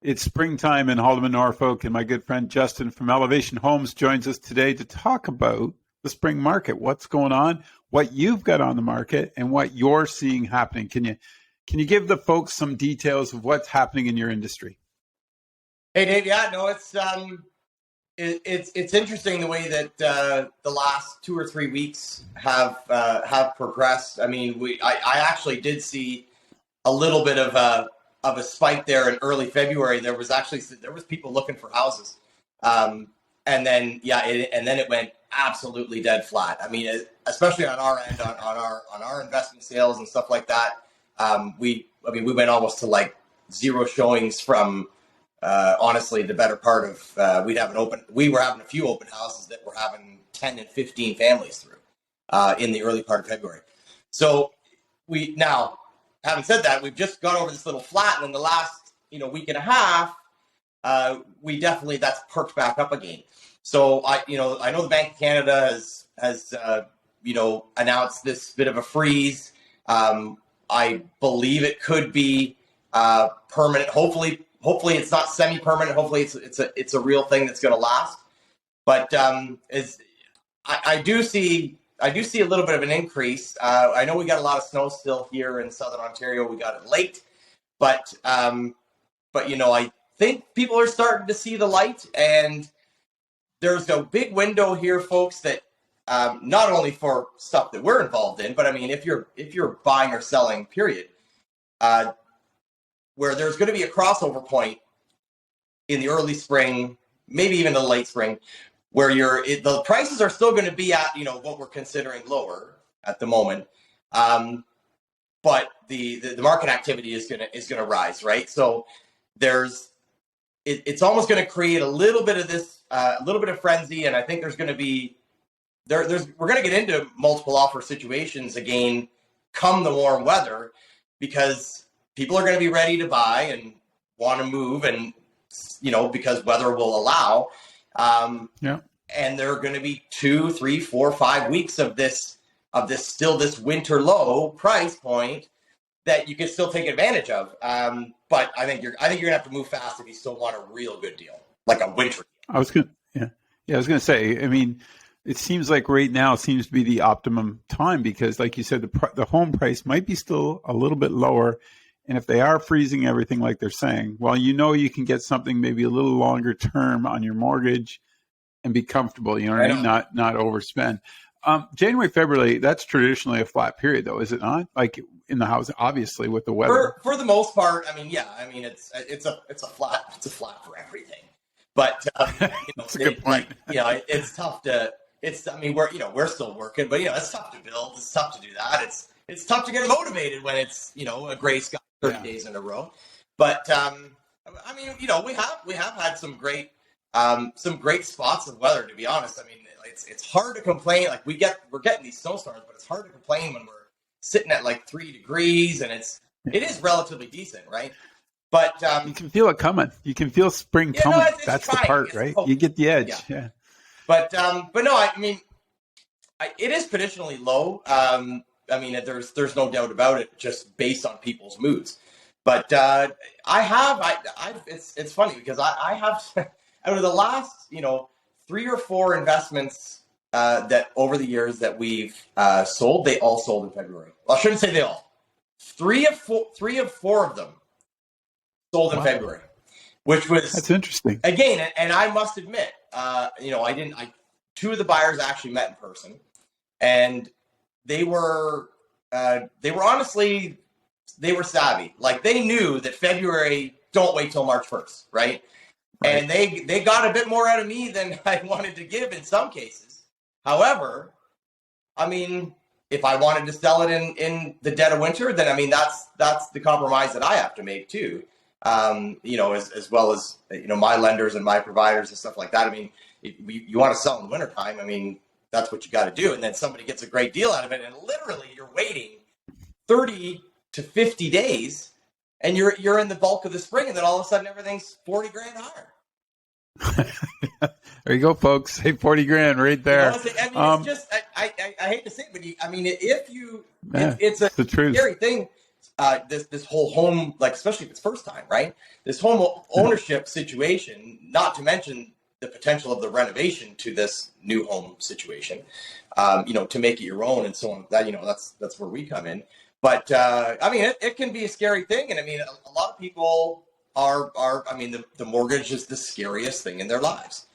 It's springtime in Haldeman, Norfolk, and my good friend Justin from Elevation Homes joins us today to talk about the spring market. What's going on, what you've got on the market, and what you're seeing happening. Can you give the folks some details of what's happening in your industry? Hey, Dave. Yeah, no, it's interesting the way that the last 2 or 3 weeks have progressed. I mean, I actually did see a little bit of a spike there in early February. There was people looking for houses, and then it went absolutely dead flat. I mean, especially on our end, on our investment sales and stuff like that. We went almost to like zero showings from honestly the better part of we were having a few open houses that were having 10 and 15 families through in the early part of February. So having said that, we've just gone over this little flat, and in the last week and a half, that's perked back up again. So I know the Bank of Canada has announced this bit of a freeze. I believe it could be permanent. Hopefully it's not semi-permanent. Hopefully it's a real thing that's going to last. But I do see a little bit of an increase. I know we got a lot of snow still here in Southern Ontario. We got it late, but I think people are starting to see the light, and there's a big window here, folks, that not only for stuff that we're involved in, but I mean, if you're buying or selling, period, where there's going to be a crossover point in the early spring, maybe even the late spring, where the prices are still going to be at what we're considering lower at the moment, but the market activity is going to rise, right? So it's almost going to create a little bit of this, a little bit of frenzy, and I think there's going to be we're going to get into multiple offer situations again come the warm weather, because people are going to be ready to buy and want to move, and because weather will allow. And there are going to be 2, 3, 4, 5 weeks of this winter low price point that you can still take advantage of. But I think you're going to have to move fast if you still want a real good deal, like a winter deal. I was going to say, I mean, it seems like right now seems to be the optimum time, because like you said, the home price might be still a little bit lower. And if they are freezing everything like they're saying, well, you can get something maybe a little longer term on your mortgage and be comfortable, you know what I mean? Not overspend. January, February, that's traditionally a flat period, though, is it not? Like in the house, obviously, with the weather. For the most part, I mean, yeah. I mean, it's a flat for everything. But that's a good point. It's tough to. We're still working, but it's tough to build. It's tough to do that. It's tough to get motivated when it's a gray sky 30 days in a row. But we have had some great spots of weather, to be honest. I mean, it's hard to complain. Like we're getting these snowstorms, but it's hard to complain when we're sitting at like 3 degrees, and it is relatively decent, right? But you can feel it coming. You can feel spring coming. That's the part, right? You get the edge. Yeah. But no, I mean, it is traditionally low. I mean, there's no doubt about it, just based on people's moods. But it's funny because I have out of the last 3 or 4 investments that over the years that we've sold, they all sold in February. Well, I shouldn't say they all. 3 of 4 of them sold in February, which was that's interesting. Again, and I must admit, 2 of the buyers actually met in person, and they were honestly, they were savvy. Like they knew that February, don't wait till March 1st, right? And they got a bit more out of me than I wanted to give in some cases. However, I mean, if I wanted to sell it in the dead of winter, then I mean that's the compromise that I have to make too. As well as my lenders and my providers and stuff like that. I mean, you want to sell in the wintertime, I mean, that's what you got to do. And then somebody gets a great deal out of it, and literally you're waiting 30 to 50 days, and you're in the bulk of the spring, and then all of a sudden everything's $40,000 higher. There you go, folks. Say 40 grand right there. I mean, it's just, I hate to say it, but I mean, if you, it's a scary thing. this whole home, like especially if it's first time, right? This home ownership situation, not to mention the potential of the renovation to this new home situation, to make it your own and so on. That that's where we come in. But I mean, it can be a scary thing, and I mean, a lot of people are. I mean, the mortgage is the scariest thing in their lives.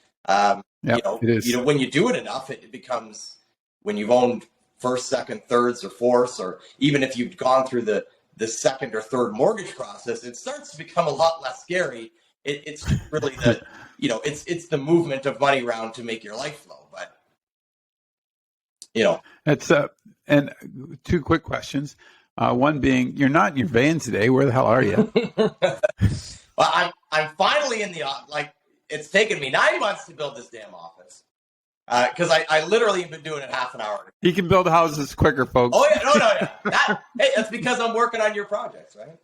It is. When you do it enough, it becomes, when you've owned first, second, thirds, or fourths, or even if you've gone through the second or third mortgage process, it starts to become a lot less scary. It's really the it's the movement of money around to make your life flow. But it's and two quick questions. One being, you're not in your van today. Where the hell are you? Well, I'm finally in the like. It's taken me 9 months to build this damn office because I literally have been doing it half an hour. He can build houses quicker, folks. Oh yeah, no. Hey, that's because I'm working on your projects, right?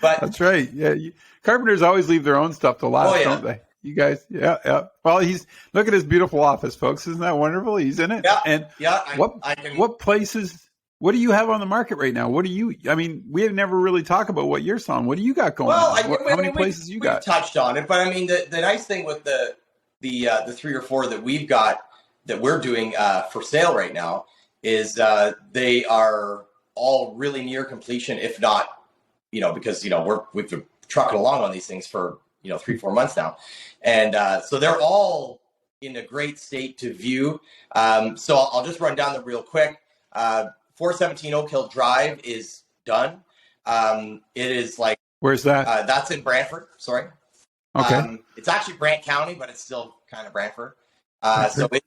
But that's right. Yeah, carpenters always leave their own stuff to last, don't they? You guys, yeah. Well, look at his beautiful office, folks. Isn't that wonderful? He's in it. Yeah. And what places? What do you have on the market right now? I mean, we have never really talked about what you're selling. What do you got going on? How many places you got? We've touched on it, but I mean, the nice thing with the 3 or 4 that we've got that we're doing for sale right now is they are all really near completion, if not, because we've been trucking along on these things for 3-4 months now, and so they're all in a great state to view. So I'll just run down them real quick. 417 Oak Hill Drive is done. It is like, where's that? That's in Brantford. Sorry. Okay. It's actually Brant County, but it's still kind of Brantford. Okay.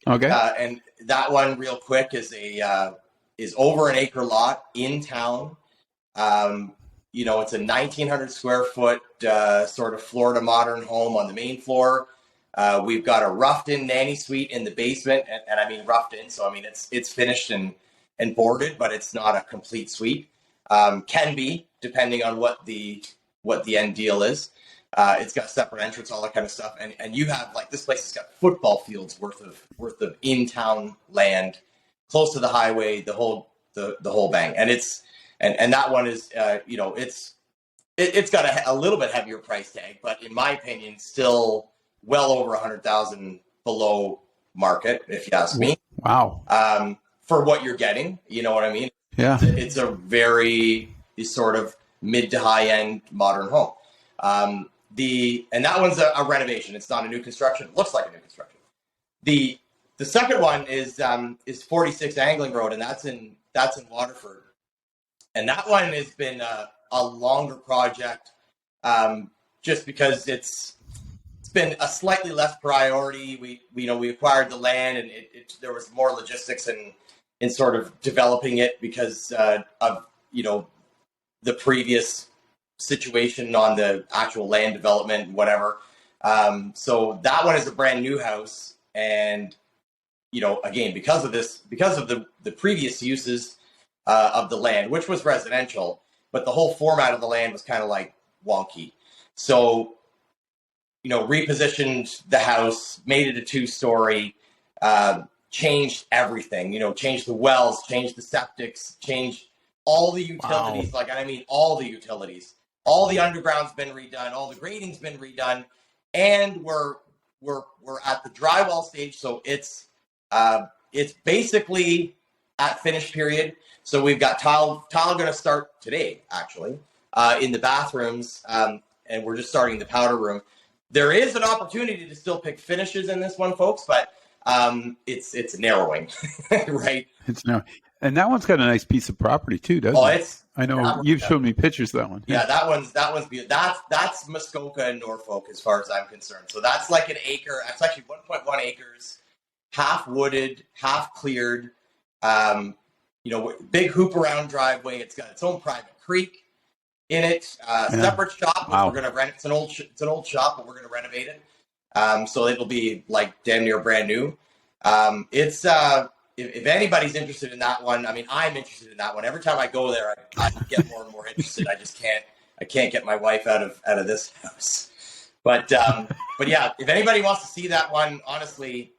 And that one, real quick, is over an acre lot in town. It's a 1,900 square foot sort of Florida modern home on the main floor. We've got a roughed in nanny suite in the basement, and I mean roughed in, so I mean it's finished and boarded, but it's not a complete suite. Can be, depending on what the end deal is. It's got separate entrance, all that kind of stuff, and you have, like, this place has got football fields worth of in town land, close to the highway, the whole bang, and it's and that one is it's got a little bit heavier price tag, but in my opinion, still well over 100,000 below market, if you ask me. Wow. For what you're getting, you know what I mean? Yeah. It's a very sort of mid to high end modern home. And that one's a renovation. It's not a new construction. It looks like a new construction. The second one is 46 Angling Road, and that's in Waterford. And that one has been a longer project, just because it's been a slightly less priority. We acquired the land, and there was more logistics in sort of developing it because of the previous situation on the actual land development, whatever. So that one is a brand new house, and again, because of the previous uses of the land, which was residential, but the whole format of the land was kind of like wonky. So repositioned the house, made it a 2-story, changed everything, changed the wells, changed the septics, changed all the utilities. Wow. Like, I mean, all the utilities, all the underground's been redone, all the grading's been redone, and we're at the drywall stage. So it's basically at finish period. So we've got tile going to start today, actually, in the bathrooms, and we're just starting the powder room. There is an opportunity to still pick finishes in this one, folks, but it's narrowing, right? It's narrowing. And that one's got a nice piece of property too, doesn't it? I know you've shown me pictures of that one. Yeah, that one's beautiful. That's Muskoka and Norfolk, as far as I'm concerned. So that's like an acre. It's actually 1.1 acres, half wooded, half cleared. Big hoop around driveway. It's got its own private creek in it. Separate shop. Wow. We're gonna rent. It's an old shop, but we're gonna renovate it. So it'll be like damn near brand new. If anybody's interested in that one, I mean, I'm interested in that one. Every time I go there, I get more and more interested. I can't get my wife out of this house. But yeah, if anybody wants to see that one, honestly,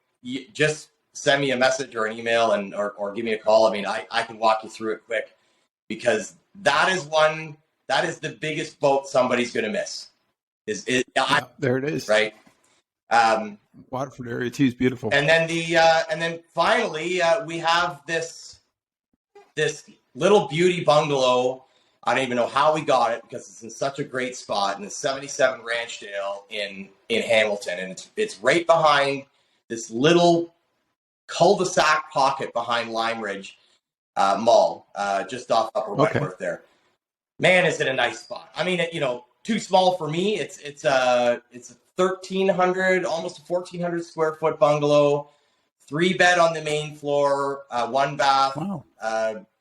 just send me a message or an email or give me a call. I mean, I can walk you through it quick. because that is the biggest boat somebody's going to miss. There it is. Right. Waterford area too is beautiful. And then finally we have this little beauty bungalow. I don't even know how we got it because it's in such a great spot in the 77 Ranchdale in Hamilton, and it's right behind this little cul-de-sac pocket behind Lime Ridge Mall, just off Upper Wentworth there. Man, is it a nice spot? I mean, too small for me. It's a 1,300, almost a 1,400 square foot bungalow, 3-bed on the main floor, 1 bath,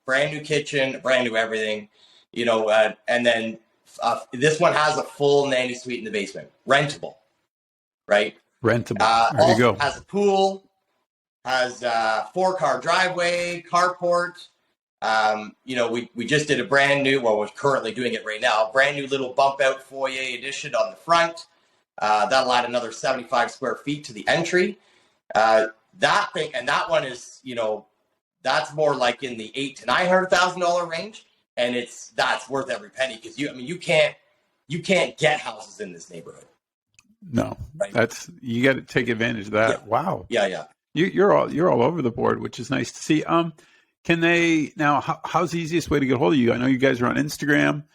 brand new kitchen, brand new everything, and then this one has a full nanny suite in the basement, rentable, right? Rentable. There you go. Has a pool, has a 4-car driveway, carport. We just did a brand new, we're currently doing it right now, brand new little bump out foyer addition on the front. That'll add another 75 square feet to the entry. That thing, and that one is, that's more like in the $800,000 to $900,000 range, and that's worth every penny because you can't get houses in this neighborhood. No, right? You got to take advantage of that. Yeah. Wow. Yeah. You're all over the board, which is nice to see. Can they now? How's the easiest way to get hold of you? I know you guys are on Instagram.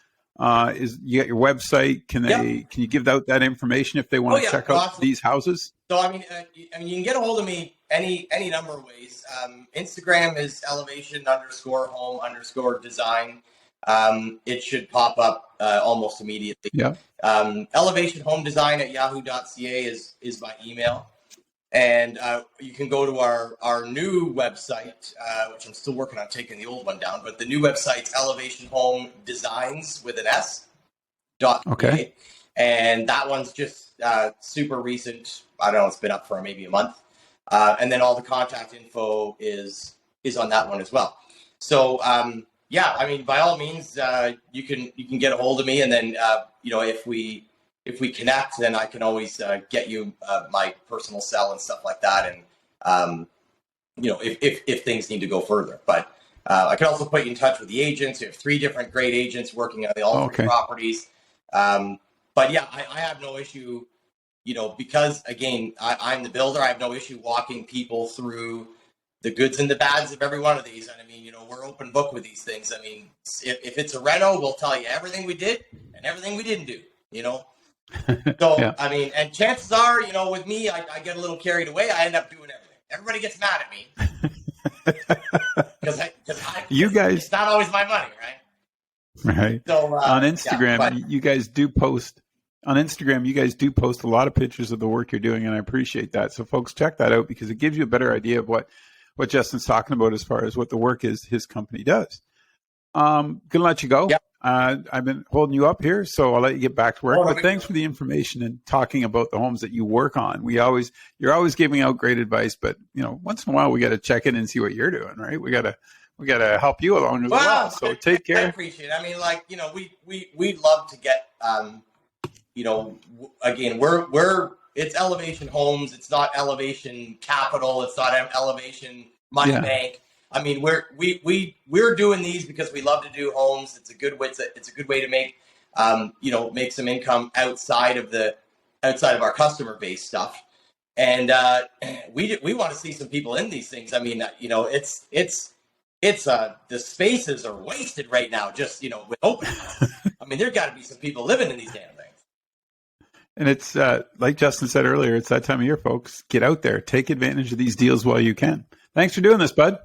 You got your website? Can you give out that information if they want to check out these houses? So you can get a hold of me any number of ways. Instagram is elevation_home_design. It should pop up almost immediately. Yeah. elevationhomedesign@yahoo.ca is my email. And you can go to our new website, which I'm still working on taking the old one down, but the new website's elevationhomedesigns with an S.ca. Okay. And that one's just super recent. I don't know, it's been up for maybe a month. And then all the contact info is on that one as well. So by all means, you can get a hold of me, and then if we connect, then I can always get you my personal cell and stuff like that. And, if things need to go further. But I can also put you in touch with the agents. We have 3 different great agents working on all 3 properties. But yeah, I have no issue, because, again, I'm the builder. I have no issue walking people through the goods and the bads of every one of these. And, we're open book with these things. If it's a reno, we'll tell you everything we did and everything we didn't do, So, yeah. And chances are, with me, I get a little carried away. I end up doing everything. Everybody gets mad at me. Because you guys, it's not always my money, right? Right. So, on Instagram, you guys do post. On Instagram, you guys do post a lot of pictures of the work you're doing, and I appreciate that. So, folks, check that out because it gives you a better idea of what Justin's talking about as far as what the work is his company does. Gonna let you go. Yep. I've been holding you up here, so I'll let you get back to work. But thanks for the information and talking about the homes that you work on. You're always giving out great advice, but once in a while we got to check in and see what you're doing, right? We got to help you along as well. So take care. I appreciate it. We'd love to get again, it's Elevation Homes. It's not Elevation Capital. It's not Elevation Money Bank. We're doing these because we love to do homes. It's a good way. It's a good way to make make some income outside of our customer base stuff. And we want to see some people in these things. The spaces are wasted right now. Just with open. There's got to be some people living in these damn things. And it's like Justin said earlier, it's that time of year, folks. Get out there, take advantage of these deals while you can. Thanks for doing this, bud.